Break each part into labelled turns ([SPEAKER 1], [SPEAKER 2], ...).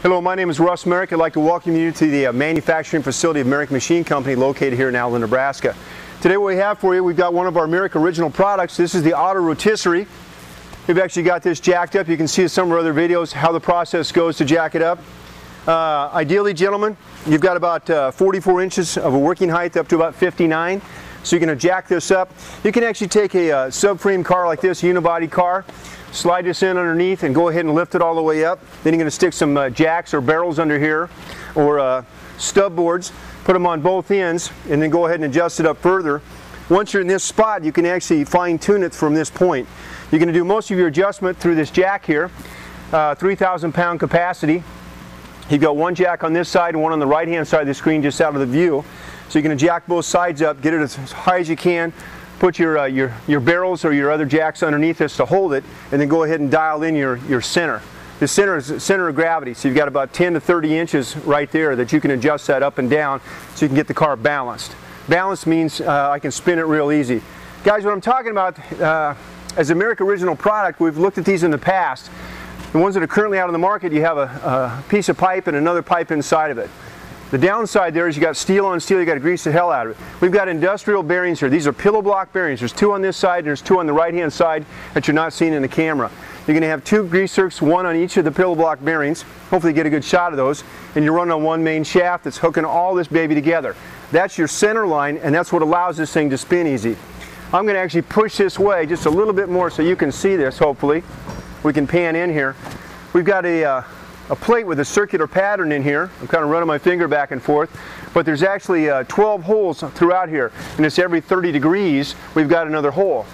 [SPEAKER 1] Hello, my name is Russ Merrick. I'd like to welcome you to the manufacturing facility of Merrick Machine Company located here in Allen, Nebraska. Today what we have for you, we've got one of our Merrick Original products. This is the Auto Rotisserie. We've actually got this jacked up. You can see in some of our other videos how the process goes to jack it up. Ideally, gentlemen, you've got about 44 inches of a working height up to about 59. So you're going to jack this up. You can actually take a subframe car like this, a unibody car, slide this in underneath and go ahead and lift it all the way up. Then you're going to stick some jacks or barrels under here, or stub boards, put them on both ends, and then go ahead and adjust it up further. Once you're in this spot, you can actually fine tune it from this point. You're going to do most of your adjustment through this jack here, 3,000 pound capacity. You've got one jack on this side and one on the right hand side of the screen just out of the view. So you're going to jack both sides up, get it as high as you can, put your barrels or your other jacks underneath this to hold it, and then go ahead and dial in your center. The center is the center of gravity, so you've got about 10 to 30 inches right there that you can adjust that up and down so you can get the car balanced. Balanced means I can spin it real easy. Guys, what I'm talking about as a Merrick Original product, we've looked at these in the past. The ones that are currently out on the market, you have a piece of pipe and another pipe inside of it. The downside there is you got steel on steel, you got to grease the hell out of it. We've got industrial bearings here. These are pillow block bearings. There's two on this side and there's two on the right hand side that you're not seeing in the camera. You're going to have two grease zerks, one on each of the pillow block bearings. Hopefully you get a good shot of those. And you're running on one main shaft that's hooking all this baby together. That's your center line, and that's what allows this thing to spin easy. I'm going to actually push this way just a little bit more so you can see this, hopefully. We can pan in here. We've got a plate with a circular pattern in here. I'm kind of running my finger back and forth, but there's actually 12 holes throughout here, and it's every 30 degrees we've got another hole.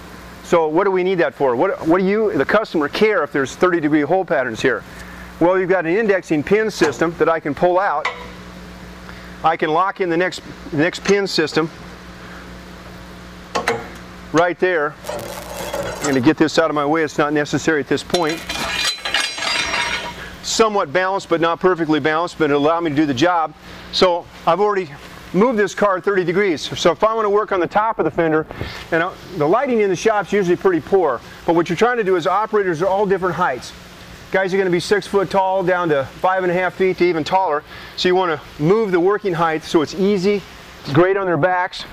[SPEAKER 1] So what do we need that for? What do you, the customer, care if there's 30-degree hole patterns here? Well, you've got an indexing pin system that I can pull out. I can lock in the next pin system right there. I'm going to get this out of my way. It's not necessary at this point. Somewhat balanced, but not perfectly balanced, but it'll allow me to do the job. So I've already moved this car 30 degrees. So if I want to work on the top of the fender, and the lighting in the shop is usually pretty poor, but what you're trying to do is operators are all different heights. Guys are going to be 6 foot tall down to 5.5 feet to even taller. So you want to move the working height so it's easy, it's great on their backs.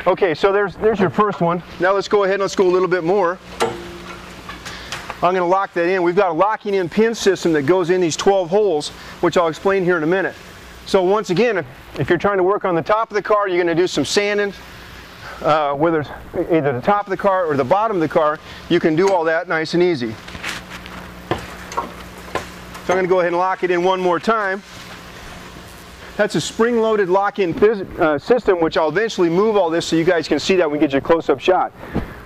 [SPEAKER 1] Okay, so there's your first one. Now let's go ahead and let's go a little bit more. I'm going to lock that in. We've got a locking in pin system that goes in these 12 holes, which I'll explain here in a minute. So once again, if you're trying to work on the top of the car, you're going to do some sanding, whether it's either the top of the car or the bottom of the car, you can do all that nice and easy. So I'm going to go ahead and lock it in one more time. That's a spring-loaded lock-in system, which I'll eventually move all this so you guys can see that when we get you a close-up shot.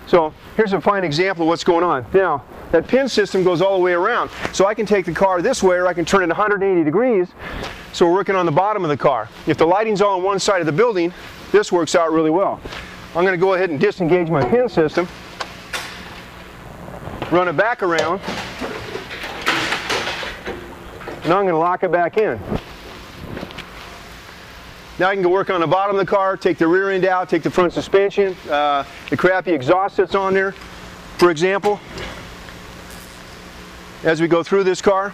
[SPEAKER 1] So here's a fine example of what's going on. Now, that pin system goes all the way around. So I can take the car this way, or I can turn it 180 degrees. So we're working on the bottom of the car. If the lighting's all on one side of the building, this works out really well. I'm going to go ahead and disengage my pin system, run it back around, and I'm going to lock it back in. Now I can go work on the bottom of the car, take the rear end out, take the front suspension, the crappy exhaust that's on there, for example. As we go through this car,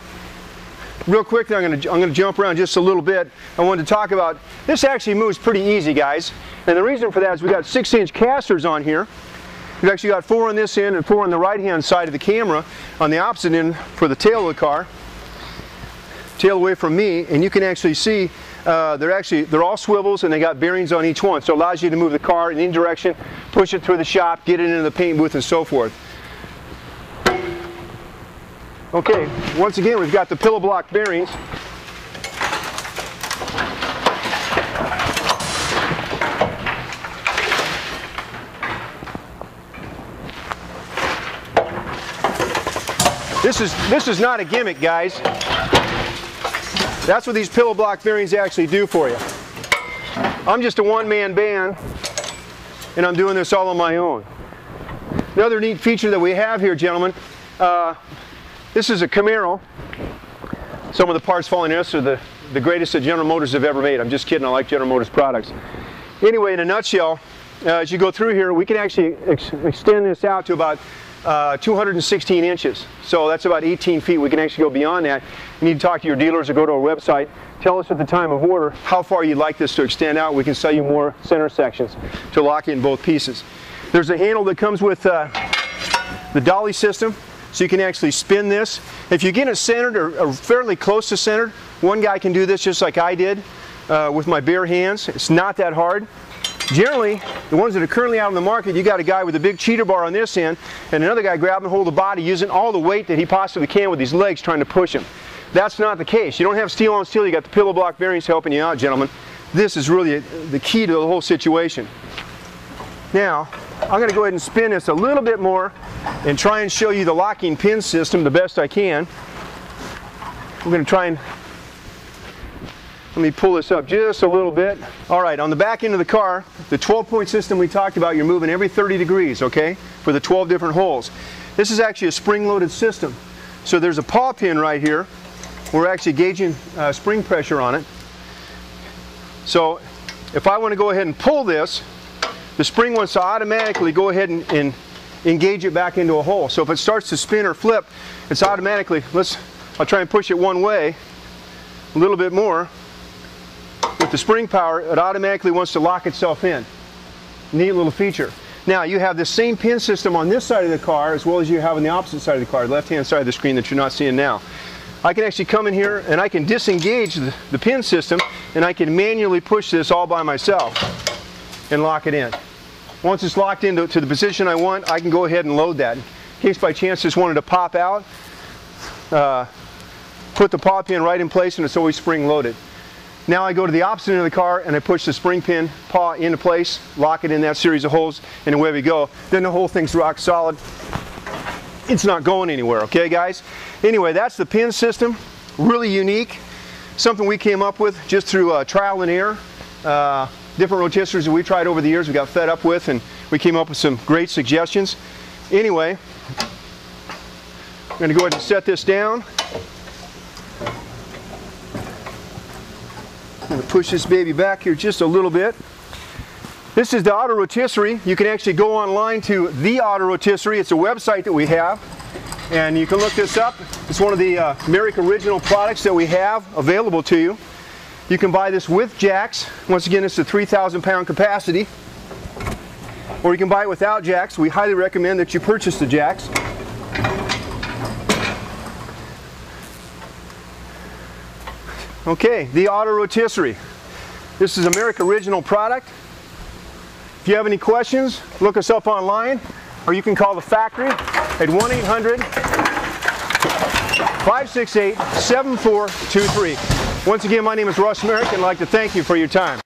[SPEAKER 1] real quick, I'm going to jump around just a little bit. I wanted to talk about, this actually moves pretty easy, guys. And the reason for that is we've got 6-inch casters on here. We've actually got 4 on this end and 4 on the right-hand side of the camera, on the opposite end for the tail of the car. Tail away from me, and you can actually see they're all swivels and they got bearings on each one. So it allows you to move the car in any direction, push it through the shop, get it into the paint booth and so forth. Okay, once again we've got the pillow block bearings. This is not a gimmick, guys. That's what these pillow block bearings actually do for you. I'm just a one-man band, and I'm doing this all on my own. Another neat feature that we have here, gentlemen, this is a Camaro. Some of the parts falling in this are the greatest that General Motors have ever made. I'm just kidding, I like General Motors products. Anyway, in a nutshell, as you go through here, we can actually extend this out to about 216 inches. So that's about 18 feet. We can actually go beyond that. You need to talk to your dealers or go to our website. Tell us at the time of order how far you'd like this to extend out. We can sell you more center sections to lock in both pieces. There's a handle that comes with the dolly system, so you can actually spin this. If you get it centered or fairly close to centered, one guy can do this just like I did with my bare hands. It's not that hard. Generally, the ones that are currently out on the market, you got a guy with a big cheater bar on this end and another guy grabbing hold of the body using all the weight that he possibly can with his legs trying to push him. That's not the case. You don't have steel on steel, you got the pillow block bearings helping you out, gentlemen. This is really the key to the whole situation. Now, I'm going to go ahead and spin this a little bit more and try and show you the locking pin system the best I can. I'm going to try and let me pull this up just a little bit. All right, on the back end of the car, the 12-point system we talked about, you're moving every 30 degrees, okay, for the 12 different holes. This is actually a spring-loaded system. So there's a paw pin right here. We're actually gauging spring pressure on it. So if I want to go ahead and pull this, the spring wants to automatically go ahead and engage it back into a hole. So if it starts to spin or flip, it's automatically, I'll try and push it one way, a little bit more. With the spring power, it automatically wants to lock itself in. Neat little feature. Now you have the same pin system on this side of the car as well as you have on the opposite side of the car, the left-hand side of the screen that you're not seeing now. I can actually come in here and I can disengage the pin system and I can manually push this all by myself and lock it in. Once it's locked into the position I want, I can go ahead and load that. In case by chance this wanted to pop out, put the paw pin right in place and it's always spring loaded. Now I go to the opposite end of the car and I push the spring pin paw into place, lock it in that series of holes, and away we go. Then the whole thing's rock solid. It's not going anywhere, okay guys? Anyway, that's the pin system. Really unique. Something we came up with just through trial and error. Different rotisseries that we tried over the years we got fed up with, and we came up with some great suggestions. Anyway, I'm going to go ahead and set this down. I'm going to push this baby back here just a little bit. This is the Auto Rotisserie. You can actually go online to the Auto Rotisserie. It's a website that we have, and you can look this up. It's one of the Merrick Original products that we have available to you. You can buy this with jacks. Once again, it's a 3,000 pound capacity. Or you can buy it without jacks. We highly recommend that you purchase the jacks. Okay, the Auto Rotisserie. This is a Merrick Original product. If you have any questions, look us up online, or you can call the factory at 1-800-568-7423. Once again, my name is Russ Merrick, and I'd like to thank you for your time.